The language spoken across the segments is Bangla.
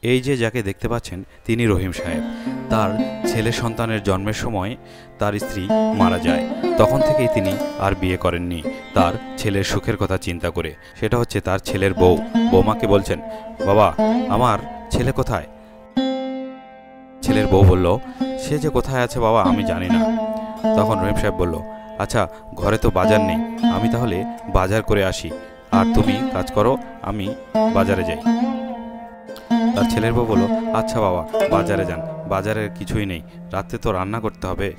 এই যে যাকে দেখতে পাচ্ছেন তিনি রহিম সাহেব। তার ছেলে সন্তানের জন্মের সময় তার স্ত্রী মারা যায়। তখন থেকেই তিনি আর বিয়ে করেননি, তার ছেলের সুখের কথা চিন্তা করে। সেটা হচ্ছে তার ছেলের বউ। বৌমাকে বলছেন, বাবা আমার ছেলে কোথায়? ছেলের বউ বলল, সে যে কোথায় আছে বাবা আমি জানি না। তখন রহিম সাহেব বলল, আচ্ছা ঘরে তো বাজার নেই, আমি তাহলে বাজার করে আসি, আর তুমি কাজ করো, আমি বাজারে যাই। তার ছেলের বউ বলল, আচ্ছা বাবা বাজারে যান, বাজারের কিছুই নেই, রাতে তো রান্না করতে হবে।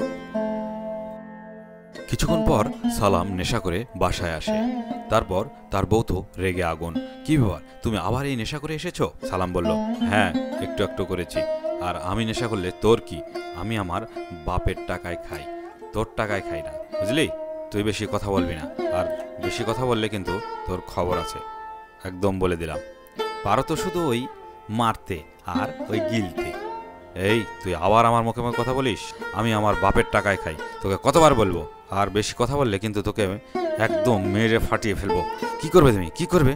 কিছুক্ষণ পর সালাম নেশা করে বাসায় আসে। তারপর তার বউ তো রেগে আগুন। কি ব্যাপার, তুমি আবার এই নেশা করে এসেছো? সালাম বলল, হ্যাঁ একটু একটু করেছি, আর আমি নেশা করলে তোর কি? আমি আমার বাপের টাকায় খাই, তোর টাকায় খাই না, বুঝলি? তুই বেশি কথা বলবি না, আর বেশি কথা বললে কিন্তু তোর খবর আছে, একদম বলে দিলাম। পারো তো শুধু ওই মারতে আর ওই গিলতে। এই তুই আবার আমার মুখে মুখে কথা বলিস? আমি আমার বাপের টাকায় খাই, তোকে কতবার বলবো? আর বেশি কথা বললে কিন্তু তোকে একদম মেরে ফাটিয়ে ফেলবো। কি করবে তুমি? কি করবে?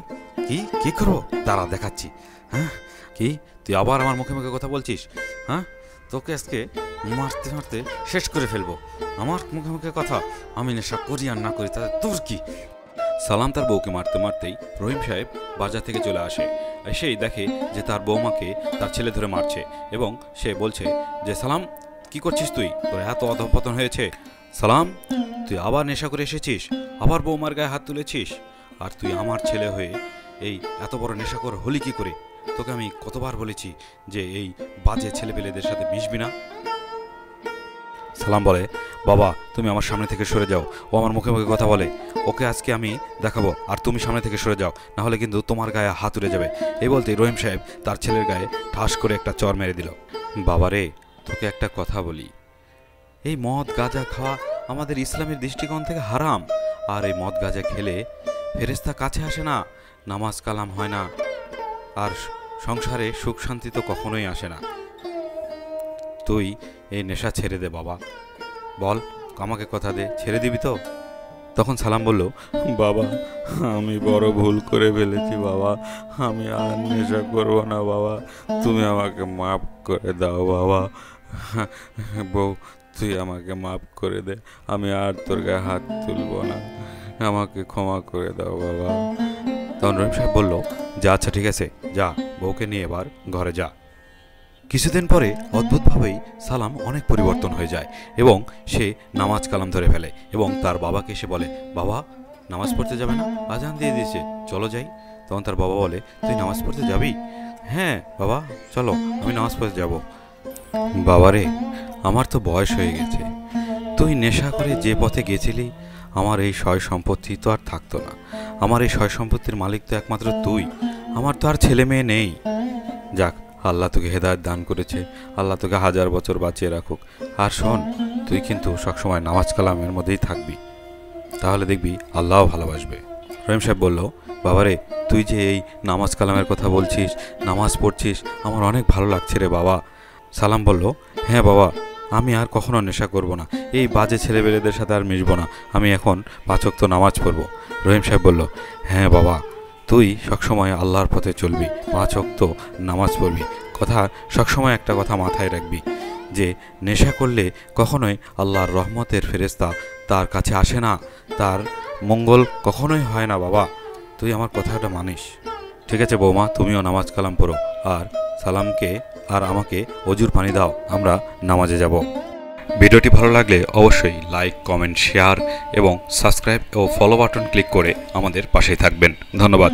কি করবো? দাঁড়া দেখাচ্ছি। হ্যাঁ কি তুই আবার আমার মুখে মুখে কথা বলছিস? হ্যাঁ তোকে আজকে মারতে মারতে শেষ করে ফেলবো। আমার মুখে মুখে কথা, আমি নেশা করি আর না করি তাতে তোর কি? সালাম তার বউকে মারতে মারতেই রহিম সাহেব বাজার থেকে চলে আসে। এসেই দেখে যে তার বৌমাকে তার ছেলে ধরে মারছে, এবং সে বলছে যে, সালাম কি করছিস তুই? তোর এত অধঃপতন হয়েছে? সালাম তুই আবার নেশা করে এসেছিস, আবার বৌমার গায়ে হাত তুলেছিস, আর তুই আমার ছেলে হয়ে এই এত বড় নেশাখোর হলি কি করে? তোকে আমি কতবার বলেছি যে এই বাজে ছেলেপেলেদের সাথে মিশবি না। সালাম বলে, বাবা তুমি আমার সামনে থেকে সরে যাও, ও আমার মুখে মুখে কথা বলে, ওকে আজকে আমি দেখাবো, আর তুমি সামনে থেকে সরে যাও, না হলে কিন্তু তোমার গায়ে হাত উড়ে যাবে। এই বলতেই রহিম সাহেব তার ছেলের গায়ে ঠাস করে একটা চর মেরে দিল। বাবা রে, তোকে একটা কথা বলি, এই মদ গাঁজা খাওয়া আমাদের ইসলামের দৃষ্টিকোণ থেকে হারাম, আর এই মদ গাঁজা খেলে ফেরেশতা কাছে আসে না, নামাজ কালাম হয় না, আর সংসারে সুখ শান্তি তো কখনোই আসে না। তুই এই নেশা ছেড়ে দে বাবা, বল আমাকে কথা দে, ছেড়ে দিবি তো? তখন সালাম বলল, বাবা আমি বড় ভুল করে ফেলেছি বাবা, আমি আর নেশা করবো না বাবা, তুমি আমাকে মাফ করে দাও বাবা। বউ তুই আমাকে মাফ করে দে, আমি আর তোর গায়ে হাত তুলবো না, আমাকে ক্ষমা করে দাও বাবা। তখন রহিম সাহেব বলল, যা আচ্ছা ঠিক আছে, যা বউকে নিয়ে এবার ঘরে যা। কিছুদিন পরে অদ্ভুতভাবেই সালাম অনেক পরিবর্তন হয়ে যায়, এবং সে নামাজ কালাম ধরে ফেলে, এবং তার বাবাকে এসে বলে, বাবা নামাজ পড়তে যাবে না? আজান দিয়ে দিয়েছে, চলো যাই। তখন তার বাবা বলে, তুই নামাজ পড়তে যাবি? হ্যাঁ বাবা চলো, আমি নামাজ পড়তে যাব। বাবারে, আমার তো বয়স হয়ে গেছে, তুই নেশা করে যে পথে গেছিলি, আমার এই সয় সম্পত্তি তো আর থাকতো না, আমার এই সয় সম্পত্তির মালিক তো একমাত্র তুই, আমার তো আর ছেলে মেয়ে নেই। যাক, আল্লাহ তোকে হেদায়েত দান করেছে, আল্লাহ তোকে 1000 বছর বাঁচিয়ে রাখুক। আর শোন, তুই কিন্তু সবসময় নামাজ কালামের মধ্যেই থাকবি, তাহলে দেখবি আল্লাহও ভালোবাসবে। রহিম সাহেব বলল, বাবারে তুই যে এই নামাজ কালামের কথা বলছিস, নামাজ পড়ছিস, আমার অনেক ভালো লাগছে রে বাবা। সালাম বলল, হ্যাঁ বাবা, আমি আর কখনো নেশা করব না, এই বাজে ছেলেবেলেদের সাথে আর মিশবো না, আমি এখন 5 ওয়াক্ত নামাজ পড়ব। রহিম সাহেব বলল, হ্যাঁ বাবা, তুই সবসময় আল্লাহর পথে চলবি, 5 ওয়াক্ত নামাজ পড়বি, কথা সবসময় একটা কথা মাথায় রাখবি, যে নেশা করলে কখনোই আল্লাহর রহমতের ফেরেশতা তার কাছে আসে না, তার মঙ্গল কখনোই হয় না বাবা, তুই আমার কথাটা মানিস। ঠিক আছে বৌমা, তুমিও নামাজ কালাম পড়ো, আর সালামকে আর আমাকে অজুর পানি দাও, আমরা নামাজে যাব। ভিডিওটি ভালো লাগলে অবশ্যই লাইক, কমেন্ট, শেয়ার এবং সাবস্ক্রাইব ও ফলো বাটন ক্লিক করে আমাদের পাশেই থাকবেন। ধন্যবাদ।